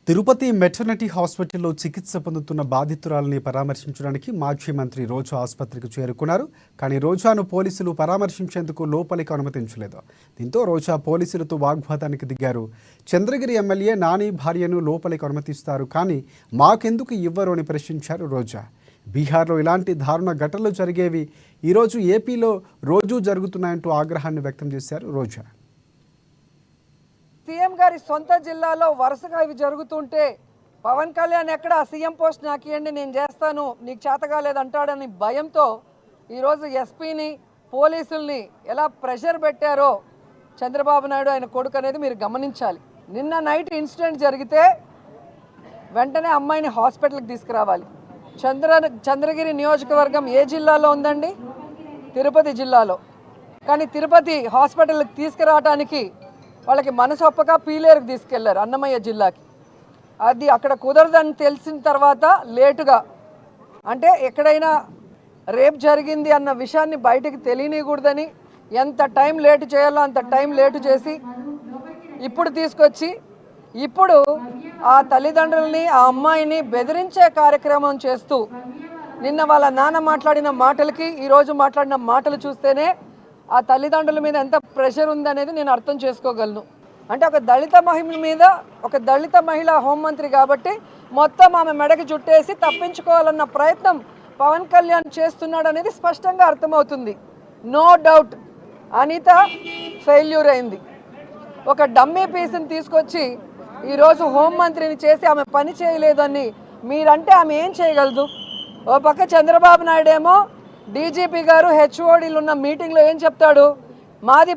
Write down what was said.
Tirupati maternity హాస్పిటల్లో చికిత్స పొందుతున్న బాధితురాలని పరామర్శించడానికి మాజీ మంత్రి రోజా ఆసుపత్రికి చేరుకున్నారు. కానీ రోజాను పోలీసులు పరామర్శించేందుకు లోపలికి అనుమతించలేదు. దీంతో రోజా పోలీసులతో వాగ్వాదానికి దిగారు. చంద్రగిరి ఎమ్మెల్యే నాని భార్యను లోపలికి అనుమతిస్తారు, కానీ మాకెందుకు ఇవ్వరు అని ప్రశ్నించారు రోజా. బీహార్లో ఇలాంటి దారుణ ఘటనలు జరిగేవి ఈరోజు ఏపీలో రోజూ జరుగుతున్నాయంటూ ఆగ్రహాన్ని వ్యక్తం చేశారు రోజా. సీఎం గారి సొంత జిల్లాలో వరుసగా ఇవి జరుగుతుంటే పవన్ కళ్యాణ్ ఎక్కడ సీఎం పోస్ట్ నాకు ఇవ్వండి, నేను చేస్తాను, నీకు చేతగాలేదు అంటాడని భయంతో ఈరోజు ఎస్పీని పోలీసుల్ని ఎలా ప్రెషర్ పెట్టారో చంద్రబాబు నాయుడు ఆయన కొడుకు అనేది మీరు గమనించాలి. నిన్న నైట్ ఇన్సిడెంట్ జరిగితే వెంటనే అమ్మాయిని హాస్పిటల్కి తీసుకురావాలి. చంద్రగిరి నియోజకవర్గం ఏ జిల్లాలో ఉందండి? తిరుపతి జిల్లాలో. కానీ తిరుపతి హాస్పిటల్కి తీసుకురావడానికి వాళ్ళకి మనసు ఒప్పక పీలేరుకు తీసుకెళ్లారు, అన్నమయ్య జిల్లాకి. అది అక్కడ కుదరదని తెలిసిన తర్వాత లేటుగా, అంటే ఎక్కడైనా రేప్ జరిగింది అన్న విషయాన్ని బయటికి తెలియనికూడదని ఎంత టైం లేటు చేయాలో అంత టైం లేటు చేసి ఇప్పుడు తీసుకొచ్చి ఇప్పుడు ఆ తల్లిదండ్రుల్ని ఆ అమ్మాయిని బెదిరించే కార్యక్రమం చేస్తూ నిన్న వాళ్ళ నాన్న మాట్లాడిన మాటలకి ఈరోజు మాట్లాడిన మాటలు చూస్తేనే ఆ తల్లిదండ్రుల మీద ఎంత ప్రెషర్ ఉందనేది నేను అర్థం చేసుకోగలను. అంటే ఒక దళిత మహిళ మీద, ఒక దళిత మహిళ హోంమంత్రి కాబట్టి మొత్తం ఆమె మెడకి జుట్టేసి తప్పించుకోవాలన్న ప్రయత్నం పవన్ కళ్యాణ్ చేస్తున్నాడు అనేది స్పష్టంగా అర్థమవుతుంది. నో డౌట్ అనిత ఫెయిల్యూర్ అయింది. ఒక డమ్మీ పీస్ని తీసుకొచ్చి ఈరోజు హోంమంత్రిని చేసి ఆమె పని చేయలేదని మీరంటే ఆమె ఏం చేయగలదు? ఓ పక్క చంద్రబాబు నాయుడు ఏమో డీజీపీ గారు హెచ్ఓడీలు ఉన్న మీటింగ్లో ఏం చెప్తాడు? మాది